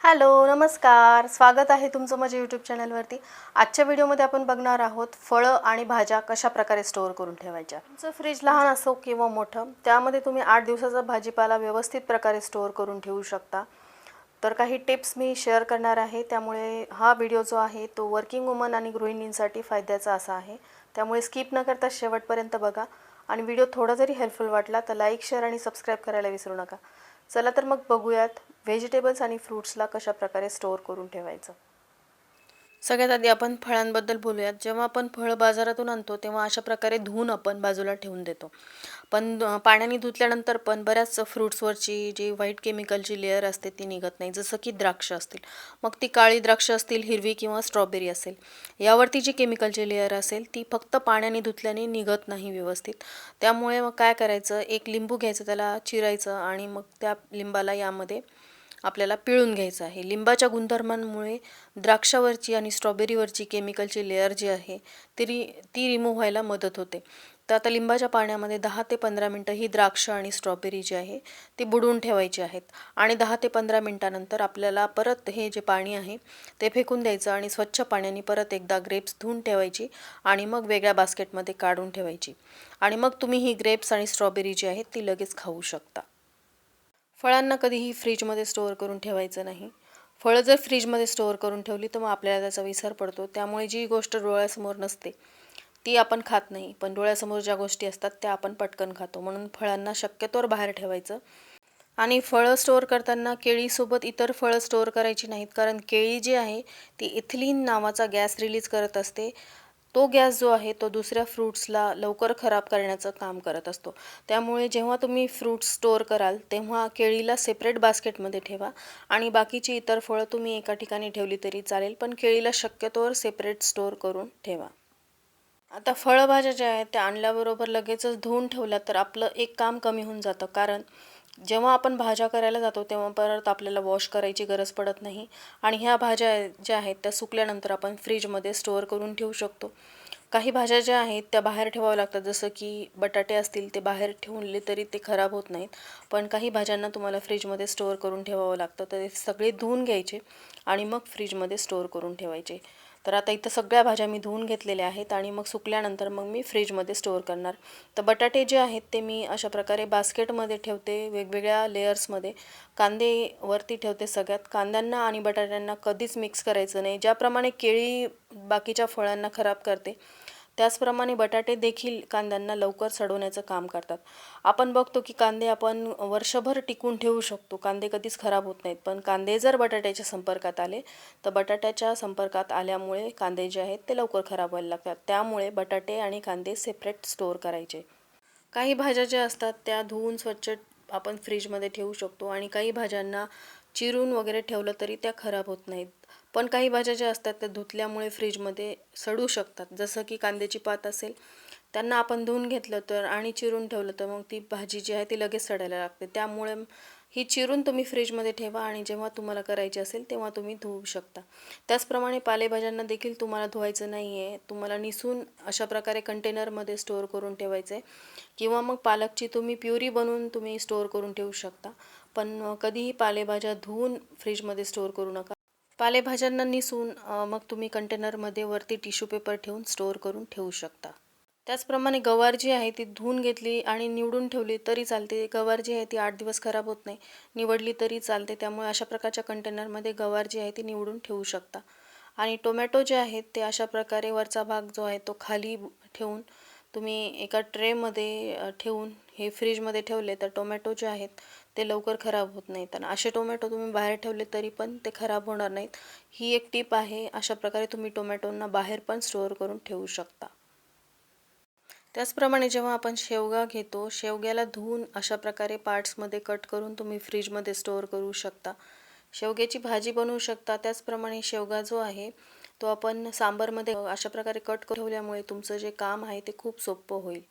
Hello नमस्कार, स्वागत आहे तुमचं माझ्या यूट्यूब चॅनलवरती। आजच्या व्हिडिओमध्ये आपण बघणार आहोत फळं आणि भाज्या कशा प्रकारे स्टोअर करून ठेवायच्या। तुमचं फ्रीज लहान असो किंवा मोठं, त्यामध्ये तुम्ही 8 दिवसाचा भाजीपाला व्यवस्थित प्रकारे स्टोअर करून ठेवू शकता। तर काही टिप्स मी शेअर करणार आहे, त्यामुळे हा व्हिडिओ जो आहे तो वर्किंग वुमन आणि गृहिणींसाठी फायद्याचा असा आहे। त्यामुळे स्किप न करता शेवटपर्यंत बघा आणि व्हिडिओ थोडा जरी हेल्पफुल वाटला तर लाईक, शेअर आणि सबस्क्राइब करायला विसरू नका। चला तर मग बघूयात व्हेजिटेबल्स आणि फ्रूट्सला कशा प्रकारे स्टोअर करून ठेवायचं। सगळ्यात आधी आपण फळांबद्दल बोलूयात। जेव्हा आपण फळ बाजारातून आणतो तेव्हा अशा प्रकारे धुवून आपण बाजूला ठेवून देतो, पण पाण्याने धुतल्यानंतर पण बऱ्याच फ्रूट्सवरची जी व्हाईट केमिकलची लेयर असते ती निघत नाही। जसं की द्राक्ष असतील, मग ती काळी द्राक्ष असतील, हिरवी किंवा स्ट्रॉबेरी असेल, यावरती जी केमिकलची लेयर असेल ती फक्त पाण्याने धुतल्याने निघत नाही व्यवस्थित। त्यामुळे मग काय करायचं, एक लिंबू घ्यायचं, त्याला चिरायचं आणि मग त्या लिंबाला यामध्ये आपल्याला पिळून घ्यायचं आहे। लिंबाच्या गुणधर्मांमुळे द्राक्षावरची आणि स्ट्रॉबेरीवरची केमिकलची लेयर जी आहे ती रिमूव्ह व्हायला मदत होते। तर आता लिंबाच्या पाण्यामध्ये 10 ते 15 मिनटं ही द्राक्ष आणि स्ट्रॉबेरी जी आहे ती बुडवून ठेवायची आहेत आणि 10 ते 15 मिनटानंतर आपल्याला परत हे जे पाणी आहे ते फेकून द्यायचं आणि स्वच्छ पाण्याने परत एकदा ग्रेप्स धुवून ठेवायची आणि मग वेगळ्या बास्केटमध्ये काढून ठेवायची आणि मग तुम्ही ही ग्रेप्स आणि स्ट्रॉबेरी जी आहे ती लगेच खाऊ शकता। फळांना कधीही फ्रीजमध्ये स्टोअर करून ठेवायचं नाही। फळं जर फ्रीजमध्ये स्टोअर करून ठेवली तर मग आपल्याला त्याचा विसर पडतो, त्यामुळे जी गोष्ट डोळ्यासमोर नसते ती आपण खात नाही, पण डोळ्यासमोर ज्या गोष्टी असतात त्या आपण पटकन खातो। म्हणून फळांना शक्यतोवर बाहेर ठेवायचं। आणि फळं स्टोअर करताना केळीसोबत इतर फळं स्टोअर करायची नाहीत, कारण केळी जी आहे ती इथिलीन नावाचा गॅस रिलीज करत असते। तो गॅस जो आहे तो दुसऱ्या फ्रूट्सला लवकर खराब करण्याचं काम करत असतो। त्यामुळे जेव्हा तुम्ही फ्रूट्स स्टोअर कराल तेव्हा केळीला सेपरेट बास्केटमध्ये ठेवा आणि बाकीची इतर फळं तुम्ही एका ठिकाणी ठेवली तरी चालेल, पण केळीला शक्यतोवर सेपरेट स्टोअर करून ठेवा। आता फळभाज्या ज्या आहेत त्या आणल्याबरोबर लगेचच धुवून ठेवल्या तर आपलं एक काम कमी होऊन जातं, कारण जेव्हा आपण भाज्या करायला जातो तेव्हा परत आपल्याला वॉश करायची गरज पडत नाही आणि ह्या भाज्या ज्या आहेत त्या सुकल्यानंतर आपण फ्रीजमध्ये स्टोअर करून ठेवू शकतो। काही भाज्या ज्या आहेत त्या बाहेर ठेवाव्या लागतात, जसं की बटाटे असतील ते बाहेर ठेवले तरी ते खराब होत नाहीत, पण काही भाज्यांना तुम्हाला फ्रीजमध्ये स्टोअर करून ठेवावं लागतं। तर ते सगळे धुवून घ्यायचे आणि मग फ्रीजमध्ये स्टोअर करून ठेवायचे। तर आता इथं सगळ्या भाज्या मी धुवून घेतलेल्या आहेत आणि मग सुकल्यानंतर मग मी फ्रीजमध्ये स्टोअर करणार। तर बटाटे जे आहेत ते मी अशा प्रकारे बास्केटमध्ये ठेवते वेगवेगळ्या लेयर्समध्ये। कांदे वरती ठेवते सगळ्यात। कांद्यांना आणि बटाट्यांना कधीच मिक्स करायचं नाही। ज्याप्रमाणे केळी बाकीच्या फळांना खराब करते त्याचप्रमाणे बटाटे देखील कांद्यांना लवकर सडवण्याचं काम करतात। आपण बघतो की कांदे आपण वर्षभर टिकून ठेवू शकतो, कांदे कधीच खराब होत नाहीत, पण कांदे जर बटाट्याच्या संपर्कात आले तर बटाट्याच्या संपर्कात आल्यामुळे कांदे जे आहेत ते लवकर खराब व्हायला लागतात। त्यामुळे बटाटे आणि कांदे सेपरेट स्टोअर करायचे। काही भाज्या ज्या असतात त्या धुवून स्वच्छ आपण फ्रीजमध्ये ठेवू शकतो आणि काही भाज्यांना चिरून वगैरे ठेवलं तरी त्या खराब होत नाहीत, पण काही भाज्या ज्या असतात त्या धुतल्यामुळे फ्रीजमध्ये सडू शकतात। जसं की कांद्याची पात असेल, त्यांना आपण धुवून घेतलं तर आणि चिरून ठेवलं तर मग ती भाजी जी आहे ती लगेच सडायला लागते। त्यामुळे ही चिरून तुम्ही फ्रीजमध्ये ठेवा आणि जेव्हा तुम्हाला करायची असेल तेव्हा तुम्ही धुवू शकता। त्याचप्रमाणे पालेभाज्यांना देखील तुम्हाला धुवायचं नाही आहे, तुम्हाला निसून अशा प्रकारे कंटेनरमध्ये स्टोअर करून ठेवायचं आहे किंवा मग पालकची तुम्ही प्युरी बनवून तुम्ही स्टोअर करून ठेवू शकता, पण कधीही पालेभाज्या धुवून फ्रीजमध्ये स्टोअर करू नका। पालेभाज्यांना निसून मग तुम्ही कंटेनरमध्ये वरती टिश्यू पेपर ठेवून स्टोअर करून ठेवू शकता। त्याचप्रमाणे गवार जी आहे ती धुवून घेतली आणि निवडून ठेवली तरी चालते। गवार जी आहे ती 8 दिवस खराब होत नाही, निवडली तरी चालते। त्यामुळे अशा प्रकारच्या कंटेनरमध्ये गवार जी आहे ती निवडून ठेवू शकता। आणि टोमॅटो जे आहेत ते अशा प्रकारे वरचा भाग जो आहे तो खाली ठेवून तुम्ही एका ट्रेमध्ये ठेवून हे फ्रीजमध्ये ठेवले तर टोमॅटो जे आहेत ते लवकर खराब होत नाहीत आणि असे टोमॅटो तुम्ही बाहेर ठेवले तरी पण ते खराब होणार नाहीत। ही एक टिप आहे। अशा प्रकारे तुम्ही टोमॅटोंना बाहेर पण स्टोअर करून ठेवू शकता। त्याचप्रमाणे जेव्हा आपण शेवगा घेतो, शेवग्याला धुवून अशा प्रकारे पार्ट्समध्ये कट करून तुम्ही फ्रीजमध्ये स्टोअर करू शकता। शेवग्याची भाजी बनवू शकता। त्याचप्रमाणे शेवगा जो आहे तो आपण सांबारमध्ये अशा प्रकारे कट ठेवल्यामुळे तुमचं जे काम आहे ते खूप सोपं होईल।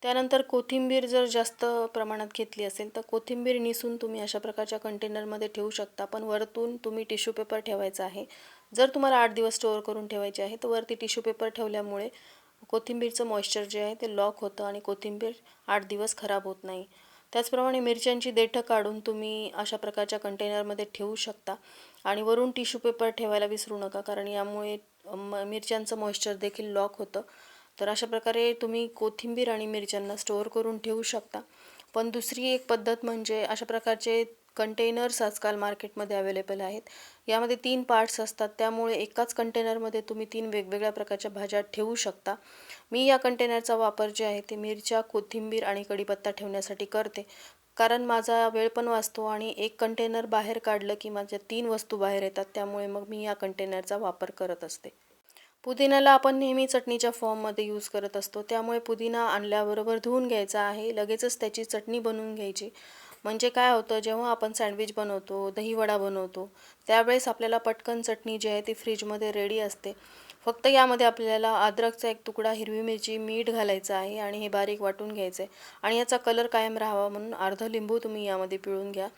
त्यानंतर कोथिंबीर जर जास्त प्रमाणात घेतली असेल तर कोथिंबीर निसून तुम्ही अशा प्रकारच्या कंटेनरमध्ये ठेवू शकता, पण वरतून तुम्ही टिश्यू पेपर ठेवायचा आहे। जर तुम्हाला 8 दिवस स्टोअर करून ठेवायचे आहे तर वरती टिश्यू पेपर ठेवल्यामुळे कोथिंबीरचं मॉइश्चर जे आहे ते लॉक होतं आणि कोथिंबीर 8 दिवस खराब होत नाही। त्याचप्रमाणे मिरच्यांची देठं काढून तुम्ही अशा प्रकारच्या कंटेनरमध्ये ठेवू शकता आणि वरून टिश्यू पेपर ठेवायला विसरू नका, कारण यामुळे मिरच्यांचं मॉइश्चर देखील लॉक होतं. तर अशा प्रकारे तुम्ही कोथिंबीर आणि मिरच्यांना स्टोअर करून ठेवू शकता. पण दुसरी एक पद्धत म्हणजे अशा प्रकारचे कंटेनर्स आजकाल मार्केटमध्ये अवेलेबल आहेत. यामध्ये 3 पार्ट्स असतात, त्यामुळे एकाच कंटेनरमध्ये तुम्ही 3 वेगवेगळ्या प्रकारच्या भाज्या ठेवू शकता. मी या कंटेनरचा वापर जे आहे ते मिरच्या, कोथिंबीर आणि कढीपत्ता ठेवण्यासाठी करते, कारण माझा वेळ पण वाचतो आणि एक कंटेनर बाहेर काढलं की माझ्या 3 वस्तू बाहेर येतात. त्यामुळे मग मी या कंटेनरचा वापर करत असते. पुदिन्याला आपण नेहमी चटणीच्या फॉर्ममध्ये यूज करत असतो, त्यामुळे पुदिना आणल्याबरोबर धुवून घ्यायचा आहे, लगेचच त्याची चटणी बनवून घ्यायची. म्हणजे काय होतं, जेव्हा आपण सँडविच बनवतो, दहीवडा बनवतो, त्यावेळेस आपल्याला पटकन चटणी जी आहे ती फ्रीजमध्ये रेडी असते. फक्त यामध्ये आपल्याला अद्रकचा एक तुकडा, हिरवी मिरची, मीठ घालायचं आहे आणि हे बारीक वाटून घ्यायचं आहे. आणि याचा कलर कायम राहावा म्हणून अर्धा लिंबू तुम्ही यामध्ये पिळून घ्या.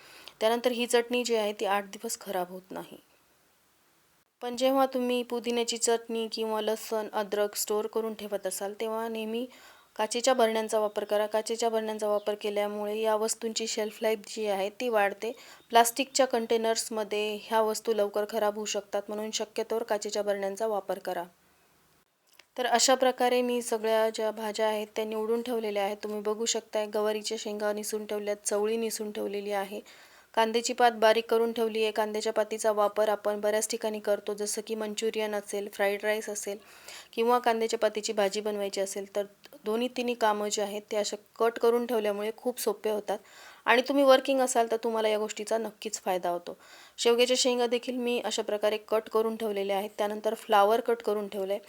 त्यानंतर ही चटणी जी आहे ती 8 दिवस खराब होत नाही. पण जेव्हा तुम्ही पुदिन्याची चटणी किंवा लसूण, अद्रक स्टोअर करून ठेवत असाल, तेव्हा नेहमी काचेच्या बरण्यांचा वापर करा. काचेच्या बरण्यांचा वापर केल्यामुळे या वस्तूंची शेल्फ लाईफ जी आहे ती वाढते. प्लास्टिकच्या कंटेनर्समध्ये ह्या वस्तू लवकर खराब होऊ शकतात, म्हणून शक्यतोवर काचेच्या बरण्यांचा वापर करा. तर अशा प्रकारे मी सगळ्या ज्या भाज्या आहेत त्या निवडून ठेवलेल्या आहेत. तुम्ही बघू शकताय, गवारीच्या शेंगा निसून ठेवल्यात, चवळी निसून ठेवलेली आहे, कांद्याची पात बारीक करून ठेवली आहे. कांद्याच्या पातीचा वापर आपण बऱ्याच ठिकाणी करतो, जसं की मंचुरियन असेल, फ्राईड राईस असेल किंवा कांद्याच्या पातीची भाजी बनवायची असेल, तर दोन्ही तिन्ही कामं जे आहेत ते अशा कट करून ठेवल्यामुळे खूप सोपे होतात आणि तुम्ही वर्किंग असाल तर तुम्हाला या गोष्टीचा नक्कीच फायदा होतो. शेवग्याच्या शेंगा देखील मी अशा प्रकारे कट करून ठेवलेल्या आहेत. त्यानंतर फ्लावर कट करून ठेवलं आहे.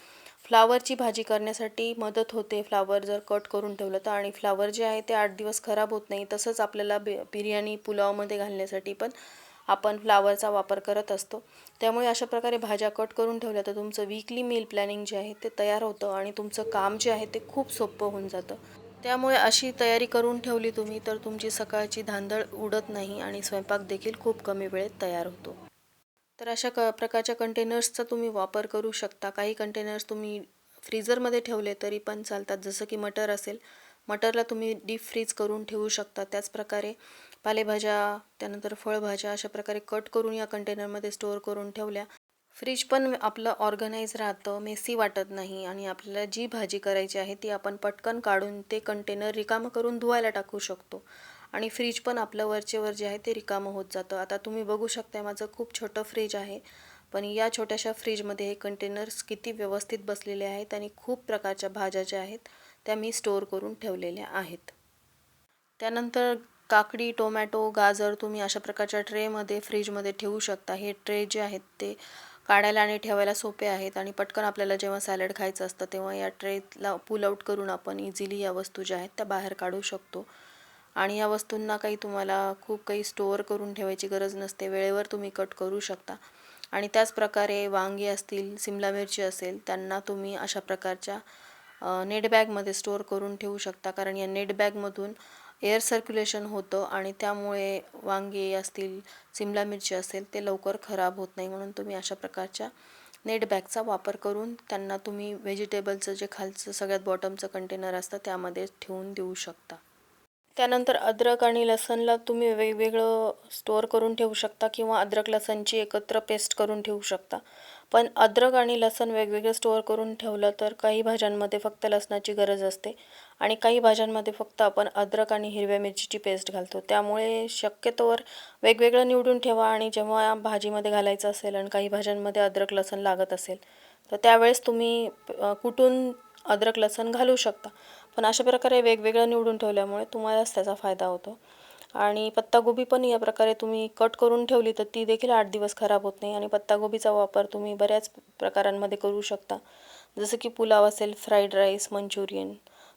फ्लावरची भाजी करण्यासाठी मदत होते फ्लावर जर कट करून ठेवलं तर, आणि फ्लावर जे आहे ते 8 दिवस खराब होत नाही. तसंच आपल्याला बिर्याणी, पुलावमध्ये घालण्यासाठी पण आपण फ्लावरचा वापर करत असतो. त्यामुळे अशा प्रकारे भाज्या कट करून ठेवल्या तर तुमचं वीकली मील प्लॅनिंग जे आहे ते तयार होतं आणि तुमचं काम जे आहे ते खूप सोपं होऊन जातं. त्यामुळे अशी तयारी करून ठेवली तुम्ही तर तुमची सकाळची धांदळ उडत नाही आणि स्वयंपाक देखील खूप कमी वेळेत तयार होतो. तर अशा प्रकारच्या कंटेनर्सचा तुम्ही वापर करू शकता. काही कंटेनर्स तुम्ही फ्रीझरमध्ये ठेवले तरी पण चालतात, जसं की मटर असेल, मटरला तुम्ही डीप फ्रीज करून ठेवू शकता. त्याचप्रकारे पालेभाज्या, त्यानंतर फळभाज्या अशा प्रकारे कट करून या कंटेनरमध्ये स्टोअर करून ठेवल्या. फ्रीज पण आपलं ऑर्गनाईज राहतं, मेसी वाटत नाही आणि आपल्याला जी भाजी करायची आहे ती आपण पटकन काढून ते कंटेनर रिकामं करून धुवायला टाकू शकतो आणि फ्रीज पण आपलं वरचेवर जे आहे ते रिकामं होत जातं. आता तुम्ही बघू शकता, माझं खूप छोटं फ्रीज आहे, पण या छोट्याशा फ्रीजमध्ये हे कंटेनर्स किती व्यवस्थित बसलेले आहेत आणि खूप प्रकारच्या भाज्या ज्या आहेत त्या मी स्टोअर करून ठेवलेल्या आहेत. त्यानंतर काकडी, टोमॅटो, गाजर तुम्ही अशा प्रकारच्या ट्रेमध्ये फ्रीजमध्ये ठेवू शकता. हे ट्रे जे आहेत ते काढायला आणि ठेवायला सोपे आहेत आणि पटकन आपल्याला जेव्हा सॅलड खायचं असतं तेव्हा या ट्रेला पुल आउट करून आपण इझिली या वस्तू ज्या आहेत त्या बाहेर काढू शकतो. आणि या वस्तूंना काही तुम्हाला खूप काही स्टोअर करून ठेवायची गरज नसते, वेळेवर तुम्ही कट करू शकता. आणि त्याचप्रकारे वांगी असतील, सिमला मिरची असेल, त्यांना तुम्ही अशा प्रकारच्या नेट बॅगमध्ये स्टोअर करून ठेवू शकता, कारण या नेट बॅगमधून एअर सर्क्युलेशन होतं आणि त्यामुळे वांगे असतील, सिमला मिरची असेल ते लवकर खराब होत नाही. म्हणून तुम्ही अशा प्रकारच्या नेट बॅगचा वापर करून त्यांना तुम्ही व्हेजिटेबलचं जे खालचं सगळ्यात बॉटमचं कंटेनर असतं त्यामध्ये ठेवून देऊ शकता. त्यानंतर अद्रक आणि लसणला तुम्ही वेगवेगळं स्टोअर करून ठेवू शकता किंवा अद्रक लसणची एकत्र पेस्ट करून ठेवू शकता. पण अद्रक आणि लसण वेगवेगळं स्टोअर करून ठेवलं तर काही भाज्यांमध्ये फक्त लसणाची गरज असते आणि काही भाज्यांमध्ये फक्त आपण अद्रक आणि हिरव्या मिरचीची पेस्ट घालतो. त्यामुळे शक्यतोवर वेगवेगळं निवडून ठेवा आणि जेव्हा भाजीमध्ये घालायचं असेल आणि काही भाज्यांमध्ये अद्रक लसण लागत असेल तर त्यावेळेस तुम्ही कुटून अद्रक लसण घालू शकता. पण अशा प्रकारे वेगवेगळं निवडून ठेवल्यामुळे तुम्हालाच त्याचा फायदा होतो. आणि पत्तागोबी पण या प्रकारे तुम्ही कट करून ठेवली तर ती देखील 8 दिवस खराब होत नाही आणि पत्तागोबीचा वापर तुम्ही बऱ्याच प्रकारांमध्ये करू शकता, जसं की पुलाव असेल, फ्राईड राईस, मंचुरियन,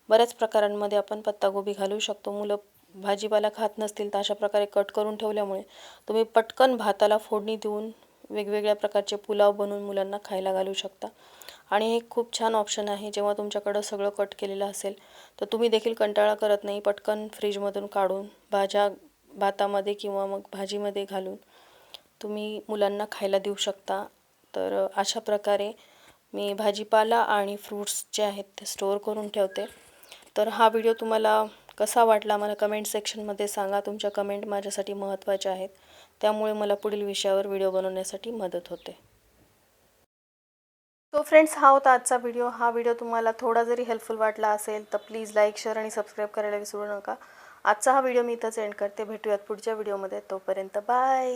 बऱ्याच प्रकारांमध्ये आपण पत्तागोबी घालू शकतो. मुलं भाजीपाला खात नसतील तर अशा प्रकारे कट करून ठेवल्यामुळे तुम्ही पटकन भाताला फोडणी देऊन वेगवेगळ्या प्रकारचे पुलाव बनवून मुलांना खायला घालू शकता. आणि हे खूप छान ऑप्शन आहे. जेव्हा तुमच्याकडं सगळं कट केलेलं असेल तर तुम्ही देखील कंटाळा करत नाही, पटकन फ्रीजमधून काढून भाज्या भातामध्ये किंवा मग भाजीमध्ये घालून तुम्ही मुलांना खायला देऊ शकता. तर अशा प्रकारे मी भाजीपाला आणि फ्रूट्स जे आहेत ते स्टोअर करून ठेवते. तर हा व्हिडिओ तुम्हाला कसा वाटला मला कमेंट सेक्शनमध्ये सांगा. तुमच्या कमेंट माझ्यासाठी महत्त्वाच्या आहेत, त्यामुळे मला पुढील विषयावर व्हिडिओ बनवण्यासाठी मदत होते. तो फ्रेंड्स, हा होता आजचा व्हिडिओ. हा व्हिडिओ तुम्हाला थोडा जरी हेल्पफुल वाटला असेल तर प्लीज लाईक, शेअर आणि सबस्क्राईब करायला विसरू नका. आजचा हा व्हिडिओ मी इथंच एंड करते. भेटूयात पुढच्या व्हिडिओमध्ये. तोपर्यंत बाय.